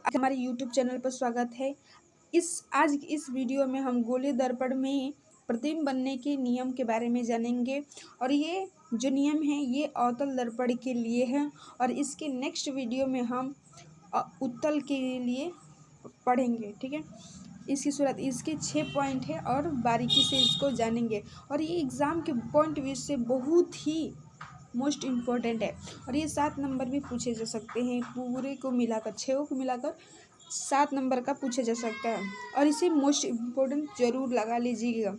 हमारे YouTube channel पर स्वागत है। आज इस वीडियो में हम गोले दर्पण में प्रतिबिंब बनने के नियम के बारे में जानेंगे और ये जो नियम है ये अवतल दर्पण के लिए है और इसके नेक्स्ट वीडियो में हम उत्तल के लिए पढ़ेंगे। ठीक है, इसकी सूरत इसके 6 पॉइंट है और बारीकी से इसको जानेंगे और ये एग्ज़ाम के पॉइंट व्यू से बहुत ही मोस्ट इम्पोर्टेंट है और ये 7 नंबर भी पूछे जा सकते हैं। पूरे को मिलाकर 6 को मिलाकर 7 नंबर का पूछा जा सकता है और इसे मोस्ट इम्पोर्टेंट ज़रूर लगा लीजिएगा।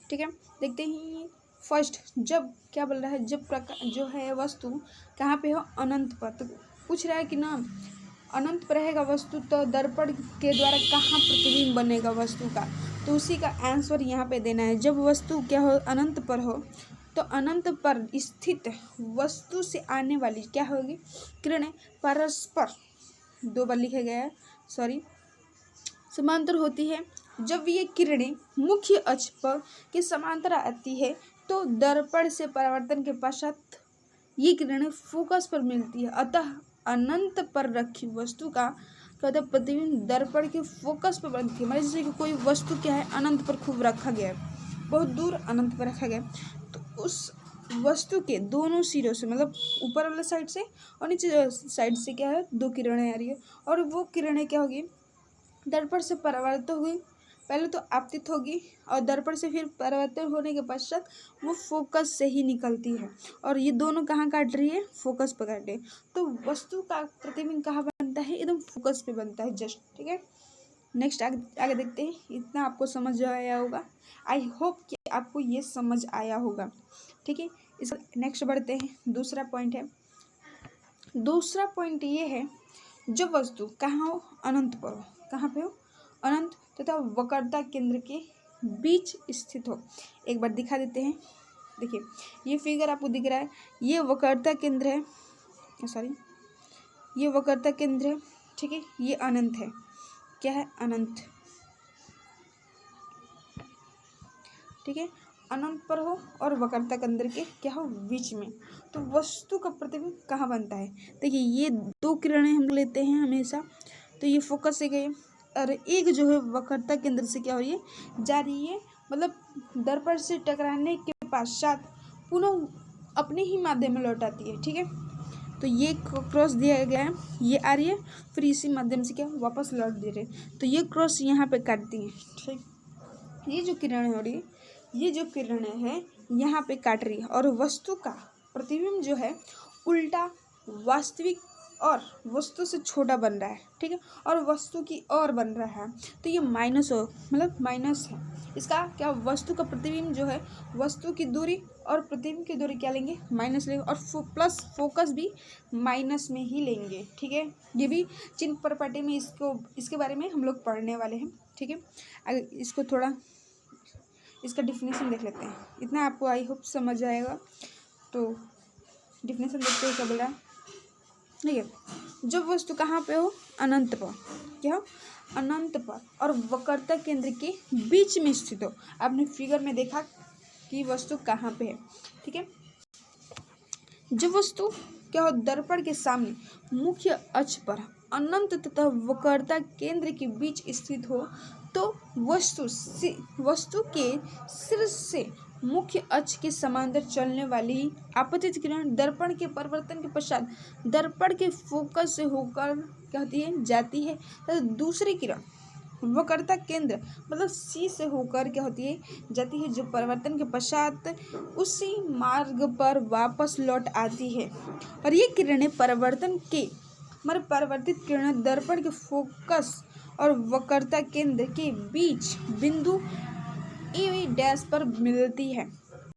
ठीक है, देखते हैं। फर्स्ट, जब क्या बोल रहा है, जब प्रकाश जो है वस्तु कहाँ पे हो, अनंत पर। तो पूछ रहा है कि ना अनंत पर रहेगा वस्तु तो दर्पण के द्वारा कहाँ प्रतिबिंब बनेगा वस्तु का, तो उसी का आंसर यहाँ पे देना है। जब वस्तु क्या हो, अनंत पर हो, तो अनंत पर स्थित वस्तु से आने वाली क्या होगी, किरणें परस्पर 2 बार लिखा गया है, समांतर होती है। जब ये किरणें मुख्य अक्ष पर के समांतर आती है तो दर्पण से परावर्तन के पश्चात ये किरणें फोकस पर मिलती है। अतः अनंत पर रखी वस्तु का प्रतिबिंब दर्पण के फोकस पर बनती है। मतलब जैसे कि कोई वस्तु क्या है, अनंत पर खूब रखा गया है, बहुत दूर अनंत पर रखा गया, तो उस वस्तु के दोनों सिरों से, मतलब ऊपर वाले साइड से और नीचे साइड से क्या है, 2 किरणें आ रही है और वो किरणें क्या होगी, दर्पण से परावर्तित होगी। पहले तो आपतित होगी और दर्पण से फिर परावर्तित होने के पश्चात वो फोकस से ही निकलती है और ये दोनों कहाँ काट रही है, फोकस पर काट रही है। तो वस्तु का प्रतिबिंब कहाँ बनता है, एकदम फोकस पे बनता है जस्ट। ठीक है, नेक्स्ट आगे देखते हैं। इतना आपको समझ आया होगा, आई होप कि आपको ये समझ आया होगा। ठीक है, इस नेक्स्ट बढ़ते हैं। दूसरा पॉइंट ये है, जब वस्तु कहाँ हो, अनंत पर हो। कहाँ पे हो, अनंत तथा वक्रता केंद्र के बीच स्थित हो। एक बार दिखा देते हैं। देखिए, ये फिगर आपको दिख रहा है, ये वक्रता केंद्र है, ये वक्रता केंद्र है। ठीक है, ये अनंत है, क्या है, अनंत। ठीक है, अनंत पर हो और वक्रता केंद्र के क्या हो, बीच में। तो वस्तु का प्रतिबिंब कहाँ बनता है, देखिए ये 2 किरणें हम लेते हैं हमेशा, तो ये फोकस से गए और एक जो है वक्रता केंद्र से क्या हो रही है, जा रही है, मतलब दर्पण से टकराने के पश्चात पुनः अपने ही माध्यम में लौट आती है। ठीक है, तो ये क्रॉस दिया गया है, ये आ रही है, फिर इसी माध्यम से क्या वापस लौट दे रहे, तो ये क्रॉस यहाँ पे काटती हैं। ठीक, ये जो किरणें हो रही है, ये जो किरणें हैं यहाँ पे काट रही है और वस्तु का प्रतिबिंब जो है उल्टा वास्तविक और वस्तु से छोटा बन रहा है। ठीक है, और वस्तु की ओर बन रहा है, तो ये माइनस हो, मतलब माइनस है इसका क्या, वस्तु का प्रतिबिंब जो है, वस्तु की दूरी और प्रतिबिंब की दूरी क्या लेंगे, माइनस लेंगे और प्लस फोकस भी माइनस में ही लेंगे। ठीक है, ये भी चिन्ह प्रॉपर्टी में इसके बारे में हम लोग पढ़ने वाले हैं। ठीक है, अगर इसको थोड़ा इसका डिफिनेशन देख लेते हैं। इतना आपको आई होप समझ आएगा। तो डिफिनेशन देखते हैं, क्या बोला। ठीक है, जब वस्तु कहाँ पे हो, अनंत पर, क्या हो, अनंत पर और वक्रता केंद्र के बीच में स्थित हो। आपने फिगर में देखा कि वस्तु कहाँ पे है। ठीक है, जब वस्तु क्या हो, दर्पण के सामने मुख्य अक्ष पर अनंत तथा वक्रता केंद्र के बीच स्थित हो तो वस्तु के शीर्ष से मुख्य अक्ष के समांतर चलने वाली आपतित किरण दर्पण के परिवर्तन के पश्चात दर्पण के फोकस से होकर क्या होती है, जाती है, तथा दूसरी किरण वक्रता केंद्र मतलब सी से होकर क्या होती है, जाती है, जो परिवर्तन के पश्चात उसी मार्ग पर वापस लौट आती है। और ये किरणें परिवर्तित किरणें दर्पण के फोकस और वक्रता केंद्र के बीच बिंदु ए डैश पर मिलती है।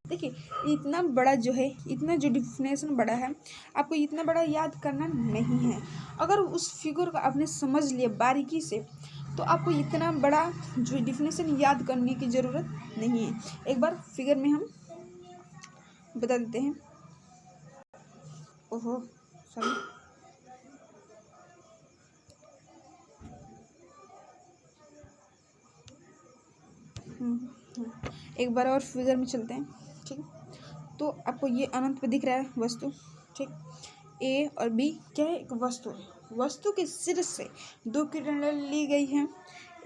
देखिए, इतना बड़ा जो है, इतना जो डिफिनेशन बड़ा है, आपको इतना बड़ा याद करना नहीं है। अगर उस फिगर को आपने समझ लिया बारीकी से तो आपको इतना बड़ा जो डिफिनेशन याद करने की ज़रूरत नहीं है। एक बार फिगर में हम बता देते हैं। ओहो सॉरी, एक बार और फिगर में चलते हैं। ठीक है, तो आपको ये अनंत पे दिख रहा है वस्तु। ठीक, ए और बी क्या है, एक वस्तु है। वस्तु के शीर्ष से दो किरणें ली गई हैं।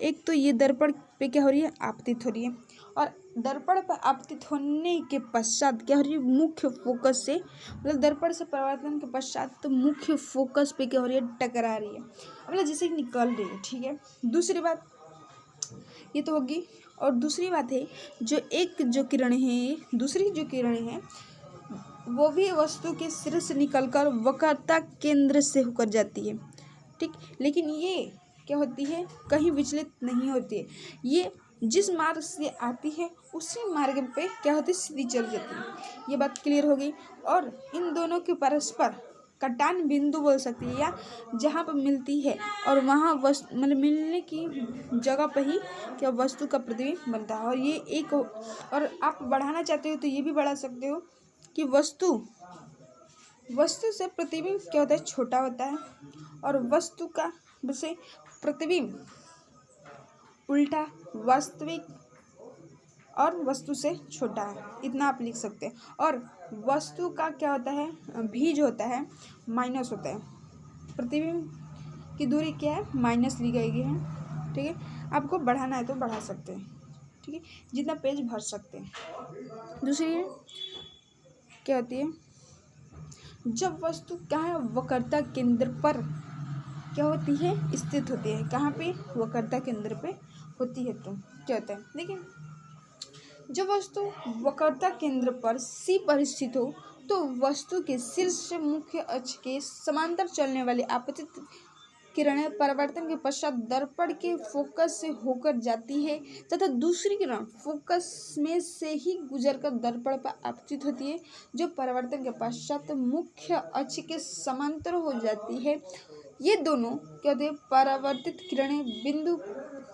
एक तो ये दर्पण पे क्या हो रही है, आपतित हो रही है, और दर्पण पर आपतित होने के पश्चात क्या हो रही है, मुख्य फोकस से, मतलब दर्पण से परावर्तन के पश्चात तो मुख्य फोकस पे क्या हो रही है, टकरा रही है, मतलब जैसे निकल रही है। ठीक है, दूसरी बात ये तो होगी। और दूसरी बात है, दूसरी जो किरणें हैं वो भी वस्तु के सिरे से निकलकर वक्रता केंद्र से होकर जाती है। ठीक, लेकिन ये क्या होती है, कहीं विचलित नहीं होती है। ये जिस मार्ग से आती है उसी मार्ग पे क्या होती है, सीधी चल जाती है। ये बात क्लियर हो गई। और इन दोनों के परस्पर कटान बिंदु बोल सकती है, या जहाँ पर मिलती है और वहाँ मतलब मिलने की जगह पर ही क्या वस्तु का प्रतिबिंब बनता है। और ये एक, और आप बढ़ाना चाहते हो तो ये भी बढ़ा सकते हो कि वस्तु से प्रतिबिंब क्या होता है, छोटा होता है, और वस्तु का से प्रतिबिंब उल्टा वास्तविक और वस्तु से छोटा है, इतना आप लिख सकते हैं। और वस्तु का क्या होता है, भी जो होता है माइनस होता है, प्रतिबिंब की दूरी क्या है, माइनस ली गई है। ठीक है, आपको बढ़ाना है तो बढ़ा सकते हैं। ठीक है, जितना पेज भर सकते हैं। दूसरी है क्या होती है, जब वस्तु कहाँ वक्रता केंद्र पर क्या होती है, स्थित होती है। कहाँ पे, वक्रता केंद्र पे होती है तो क्या होता है, देखिए जब वस्तु वक्रता केंद्र पर सी पर स्थित हो तो वस्तु के शीर्ष से मुख्य अक्ष के समांतर चलने वाली आपतित किरणें परावर्तन के पश्चात दर्पण के फोकस से होकर जाती है, तथा दूसरी किरण फोकस में से ही गुजरकर दर्पण पर आपतित होती है, जो परावर्तन के पश्चात मुख्य अक्ष के समांतर हो जाती है। ये दोनों क्या होते हैं, परावर्तित किरणें बिंदु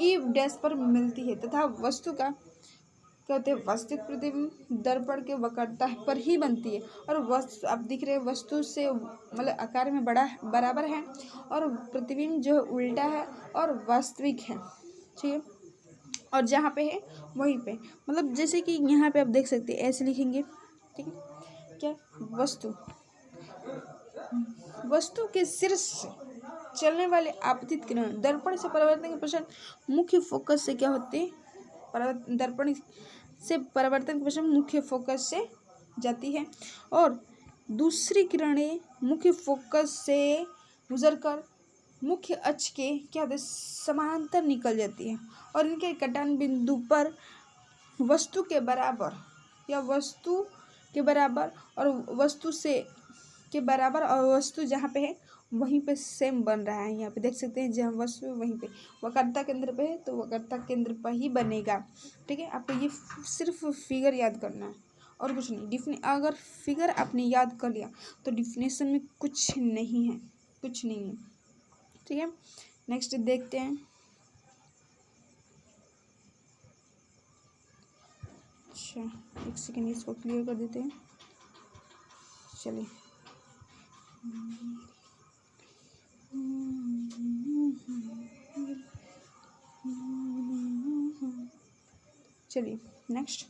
ई डैश पर मिलती है, तथा वस्तु का क्या होते हैं, वास्तविक प्रतिबिंब दर्पण के वक्रता पर ही बनती है। और वस्तु आप दिख रहे वस्तु से मतलब आकार में बराबर है, और प्रतिबिंब जो है उल्टा है और वास्तविक है। ठीक है, और जहाँ पे है वहीं पे, मतलब जैसे कि यहाँ पे आप देख सकते हैं, ऐसे लिखेंगे। ठीक है, क्या वस्तु के शीर्ष से चलने वाले आपतित किरण दर्पण से परावर्तन के पश्चात मुख्य फोकस से क्या होते हैं, दर्पण से परावर्तन के पश्चात मुख्य फोकस से जाती है, और दूसरी किरणें मुख्य फोकस से गुजरकर मुख्य अक्ष के क्या होते हैं, समांतर निकल जाती है, और इनके कटान बिंदु पर वस्तु के बराबर या वस्तु के बराबर और वस्तु से के बराबर, और वस्तु जहाँ पे है वहीं पे सेम बन रहा है। यहाँ पे देख सकते हैं, जहाँ वस्तु है वहीं पे वक्रता केंद्र पे है तो वक्रता केंद्र पर ही बनेगा। ठीक है, आपको ये सिर्फ फिगर याद करना है और कुछ नहीं। अगर फिगर आपने याद कर लिया तो डिफिनेशन में कुछ नहीं है, कुछ नहीं है। ठीक है, नेक्स्ट देखते हैं। अच्छा, एक सेकेंड इसको क्लियर कर देते हैं। चलिए, चलिए नेक्स्ट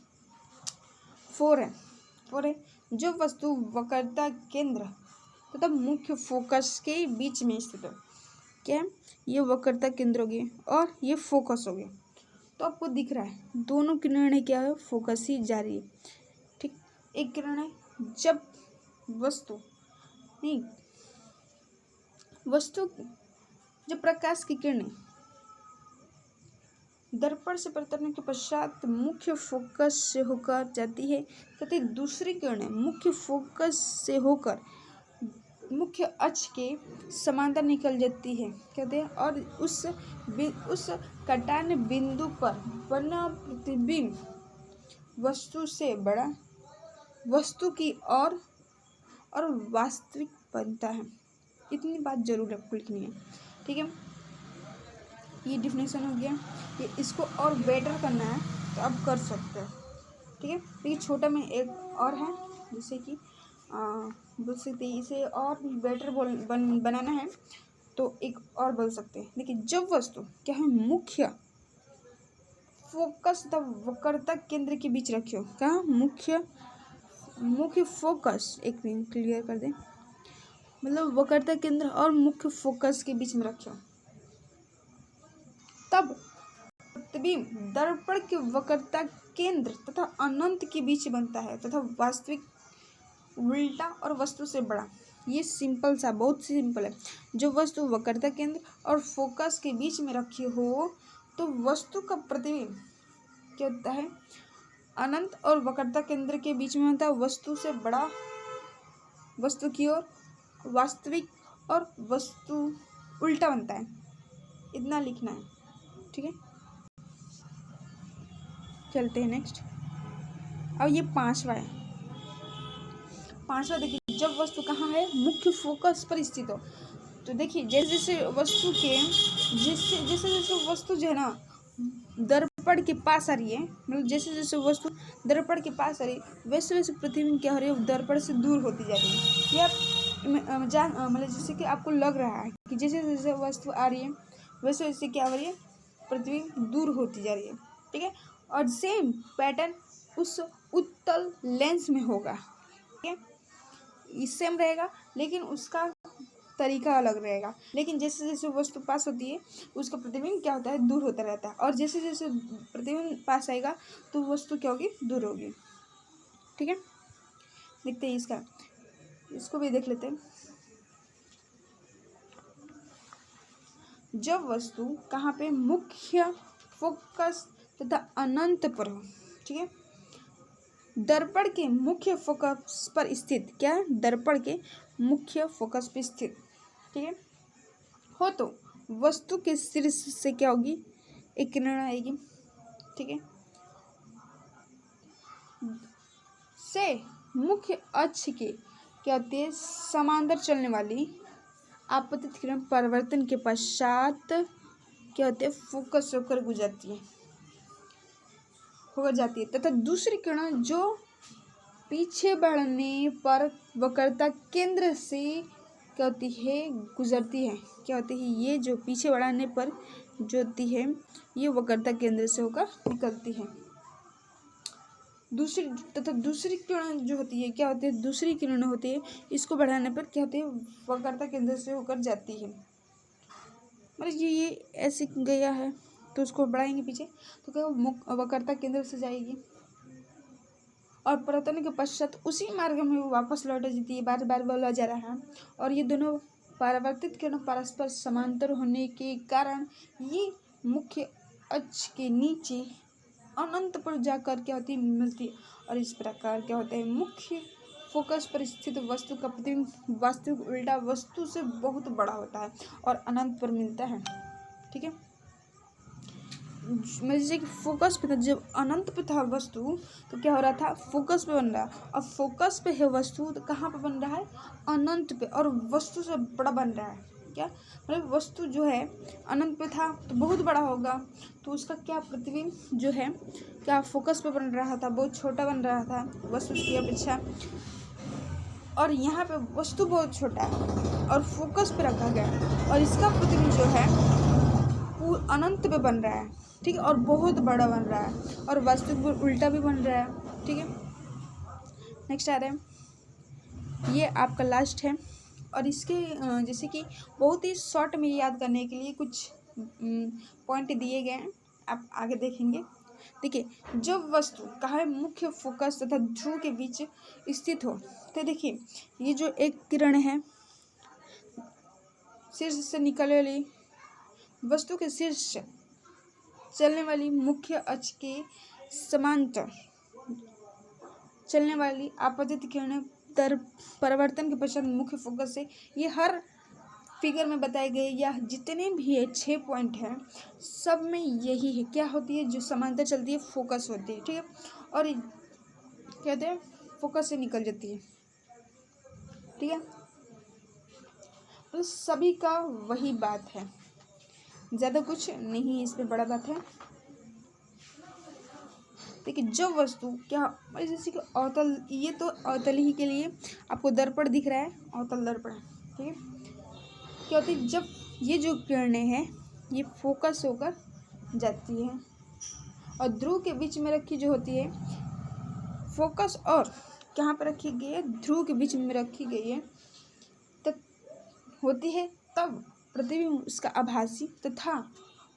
4 है जो वस्तु वक्रता केंद्र तथा मुख्य फोकस के बीच में स्थित हो। क्या है, ये वक्रता केंद्र हो गया और ये फोकस हो गया। तो आपको दिख रहा है दोनों किरणें क्या है, फोकस ही जा रही है। ठीक, एक किरण है जब जब प्रकाश की किरणें दर्पण से परावर्तन के पश्चात मुख्य फोकस से होकर जाती है, तथा दूसरी किरणें मुख्य फोकस से होकर मुख्य अक्ष के समांतर निकल जाती है, कहते हैं, और उस कटान बिंदु पर बना प्रतिबिंब वस्तु से बड़ा, वस्तु की और वास्तविक बनता है। इतनी बात जरूर आपको लिखनी है। ठीक है, ये डिफिनेशन हो गया। ये इसको और बेटर करना है तो आप कर सकते हैं। ठीक है, देखिए छोटा में एक और है, जैसे कि बोल सकते हैं इसे और भी बेटर बनाना है तो एक और बोल सकते हैं। देखिए जब वस्तु क्या है, मुख्य फोकस तथा वक्रता केंद्र के बीच रखियो। कहाँ, मुख्य फोकस, एक मिनट क्लियर कर दें, मतलब वक्रता केंद्र और मुख्य फोकस के बीच में रखो, तब प्रतिबिंब दर्पण के वक्रता केंद्र तथा अनंत के बीच बनता है तथा वास्तविक उल्टा और वस्तु से बड़ा। ये सिंपल सा, बहुत सिंपल है। जो वस्तु वक्रता केंद्र और फोकस के बीच में रखी हो तो वस्तु का प्रतिबिंब क्या होता है, अनंत और वक्रता केंद्र के बीच में होता है वस्तु से बड़ा, वस्तु की ओर वास्तविक और वस्तु उल्टा बनता है। इतना लिखना है, ठीक है। चलते हैं नेक्स्ट। अब ये पांचवा है। पांचवा देखिए, जब वस्तु कहाँ है, मुख्य फोकस पर स्थित हो। तो देखिए जैसे जैसे वस्तु के जैसे जैसे वस्तु जो है ना दर्पण के पास आ रही है, मतलब जैसे जैसे वस्तु दर्पण के पास आ रही है वैसे वैसे प्रतिबिंब क्या हो रही है, दर्पण से दूर होती जा रही है। या मतलब जैसे कि आपको लग रहा है कि जैसे जैसे वस्तु आ रही है वैसे वैसे क्या हो रही है, प्रतिबिंब दूर होती जा रही है, ठीक है। और सेम पैटर्न उस उत्तल लेंस में होगा, ठीक है। ये सेम रहेगा लेकिन उसका तरीका अलग रहेगा। लेकिन जैसे जैसे वस्तु पास होती है उसका प्रतिबिंब क्या होता है, दूर होता रहता है। और जैसे जैसे प्रतिबिंब पास आएगा तो वस्तु क्या होगी, दूर होगी, ठीक है। देखते हैं इसको भी देख लेते हैं। जब वस्तु कहाँ पे, मुख्य फोकस तथा अनंत पर हो, ठीक है। दर्पण के मुख्य फोकस पर स्थित, क्या है, दर्पण के मुख्य फोकस पर स्थित, ठीक है, हो तो वस्तु के शीर्ष से क्या होगी, एक किरण आएगी, ठीक है। से मुख्य अक्ष के क्या होती है, समांतर चलने वाली आपतित किरण परिवर्तन के पश्चात क्या होते हैं, फोकस होकर गुजरती हो जाती है तथा दूसरी किरण जो पीछे बढ़ने पर वक्रता केंद्र से क्या होती है, गुजरती है। क्या होती है, ये जो पीछे बढ़ाने पर जो होती है ये वक्रता केंद्र से होकर निकलती है। दूसरी किरण जो होती है क्या होती है, दूसरी किरण होती है इसको बढ़ाने पर क्या होती है, वक्रता केंद्र से होकर जाती है। मतलब ये ऐसे गया है तो उसको बढ़ाएंगे पीछे तो क्या वक्रता केंद्र से जाएगी और परावर्तन के पश्चात उसी मार्ग में वो वापस लौट जाती है। बार बार बोला जा रहा है। और ये दोनों परावर्तित किरण परस्पर समांतर होने के कारण ये मुख्य अक्ष के नीचे अनंत पर जाकर क्या होती है, मिलती है। और इस प्रकार क्या होता है, मुख्य फोकस पर स्थित वस्तु का प्रतिबिंब वास्तविक उल्टा वस्तु से बहुत बड़ा होता है और अनंत पर मिलता है, ठीक है। जैसे कि फोकस पे था, जब अनंत पे था वस्तु तो क्या हो रहा था, फोकस पे बन रहा। अब फोकस पे है वस्तु तो कहाँ पे बन रहा है, अनंत पे, और वस्तु से बड़ा बन रहा है। क्या मतलब वस्तु जो है अनंत पे था तो बहुत बड़ा होगा, तो उसका क्या प्रतिबिंब जो है क्या फोकस पे बन रहा था, बहुत छोटा बन रहा था वस्तु की अपेक्षा। और यहाँ पे वस्तु बहुत छोटा है और फोकस पे रखा गया और इसका प्रतिबिंब जो है अनंत पे बन रहा है, ठीक है, और बहुत बड़ा बन रहा है और वास्तविक उल्टा भी बन रहा है, ठीक है। नेक्स्ट आ रहे हैं, ये आपका लास्ट है। और इसके जैसे कि बहुत ही शॉर्ट में याद करने के लिए कुछ पॉइंट दिए गए हैं, आप आगे देखेंगे। देखिए, जब वस्तु कहाँ है, मुख्य फोकस तथा ध्रुव के बीच स्थित हो तो देखिए ये जो एक किरण है शीर्ष से निकलने वाली, वस्तु के शीर्ष से चलने वाली मुख्य अक्ष के समांतर चलने वाली आपतित किरणें परिवर्तन के पश्चात मुख्य फोकस से, ये हर फिगर में बताए गए या जितने भी 6 पॉइंट हैं सब में यही है। क्या होती है, जो समांतर चलती है फोकस होती है, ठीक है, और कहते हैं फोकस से निकल जाती है, ठीक है। तो सभी का वही बात है, ज़्यादा कुछ नहीं इसमें बड़ा बात है। देखिए जब वस्तु क्या, जैसे कि अवतल, ये तो अवतल ही के लिए आपको दर्पण दिख रहा है, अवतल दर्पण, ठीक है। क्या होती है, जब ये जो किरणें हैं ये फोकस होकर जाती है और ध्रुव के बीच में रखी जो होती है, फोकस और कहाँ पर रखी गई है, ध्रुव के बीच में रखी गई है, तो होती है तब प्रतिबिंब उसका आभासी तथा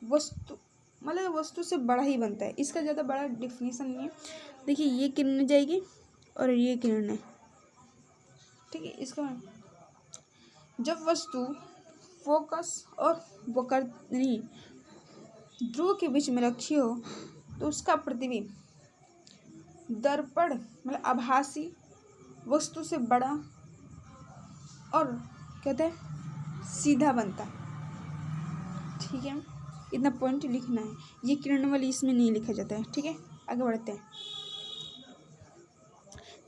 वस्तु से बड़ा ही बनता है। इसका ज़्यादा बड़ा डिफिनीसन नहीं है। देखिए ये किरणें जाएगी और ये किरणें, ठीक है। इसका जब वस्तु फोकस और वक्रतनी ध्रुव के बीच में रखी हो तो उसका प्रतिबिंब दर्पण आभासी वस्तु से बड़ा और कहते हैं सीधा बनता है, ठीक है। इतना पॉइंट लिखना है। ये किरण वाली इसमें नहीं लिखा जाता है, ठीक है। आगे बढ़ते हैं।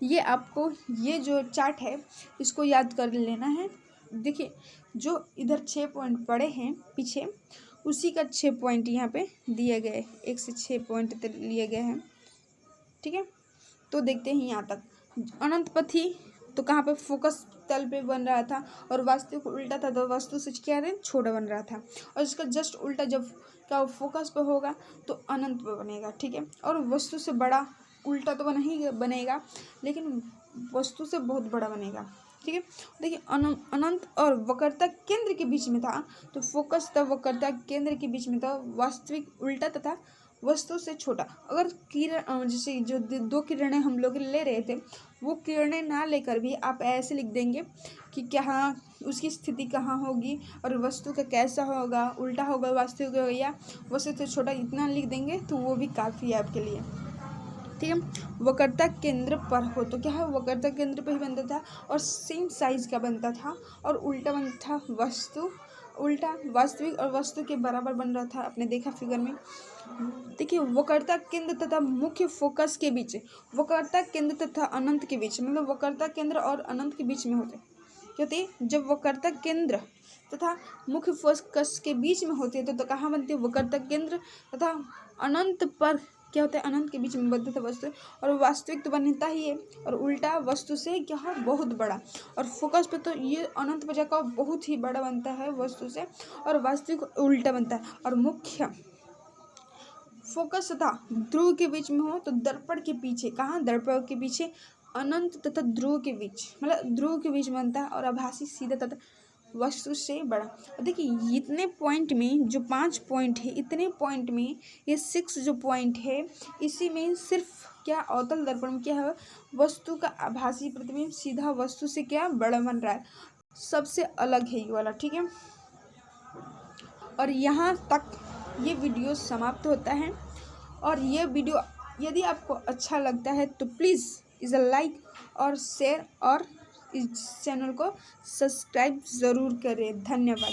ये आपको ये जो चार्ट है इसको याद कर लेना है। देखिए जो इधर 6 पॉइंट पड़े हैं पीछे, उसी का 6 पॉइंट यहाँ पे दिए गए, 1 से 6 पॉइंट लिए गए हैं, ठीक है। तो देखते हैं यहाँ तक। अनंत पथी तो कहाँ पे फोकस तल पे बन रहा था और वास्तविक उल्टा था, तो वस्तु से क्या है छोटा बन रहा था। और इसका जस्ट उल्टा जब क्या फोकस पे होगा तो अनंत पे बनेगा, ठीक है। और वस्तु से बड़ा उल्टा तो नहीं बनेगा, लेकिन वस्तु से बहुत बड़ा बनेगा, ठीक है। देखिए अनंत और वक्रता केंद्र के बीच में था, तो फोकस तब वक्रता केंद्र के बीच में था, वास्तविक उल्टा तथा वस्तु से छोटा। अगर किरण जैसे जो 2 किरणें हम लोग ले रहे थे, वो किरणें ना लेकर भी आप ऐसे लिख देंगे कि क्या उसकी स्थिति कहाँ होगी और वस्तु का कैसा होगा, उल्टा होगा वास्तविक होगा या वस्तु से छोटा, इतना लिख देंगे तो वो भी काफ़ी है आपके लिए, ठीक है। वक्रता केंद्र पर हो तो क्या है, वक्रता केंद्र पर ही बनता था और सेम साइज का बनता था और उल्टा बनता था वस्तु, उल्टा वास्तविक और वस्तु के बराबर बन रहा था। आपने देखा फिगर में। देखिए वक्रता केंद्र तथा मुख्य फोकस के बीच, वक्रता केंद्र तथा अनंत के बीच, मतलब वक्रता केंद्र और अनंत के बीच में होते क्या होते हैं, जब वक्रता केंद्र तथा मुख्य फोकस के बीच में होते हैं तो कहाँ बनते हैं, वक्रता केंद्र तथा अनंत पर क्या होता है, अनंत के बीच में बनता था वस्तु, और वास्तविक तो बनता ही है और उल्टा वस्तु से क्या है बहुत बड़ा, और फोकस पे तो ये अनंत पर जाकर बहुत ही बड़ा बनता है वस्तु से और वास्तविक उल्टा बनता है। और मुख्य फोकस तथा ध्रुव के बीच में हो तो दर्पण के पीछे, कहाँ दर्पण के पीछे अनंत तथा ध्रुव के बीच, मतलब ध्रुव के बीच बनता है और आभासी सीधा तथा वस्तु से बड़ा। देखिए इतने पॉइंट में जो 5 पॉइंट है, इतने पॉइंट में ये 6 जो पॉइंट है, इसी में सिर्फ क्या अवतल दर्पण में क्या है, वस्तु का आभासी प्रतिबिंब सीधा वस्तु से क्या बड़ा बन रहा है, सबसे अलग है ये वाला, ठीक है। और यहाँ तक ये वीडियो समाप्त होता है। और ये वीडियो यदि आपको अच्छा लगता है तो प्लीज़ इसे लाइक और शेयर और इस चैनल को सब्सक्राइब ज़रूर करें। धन्यवाद।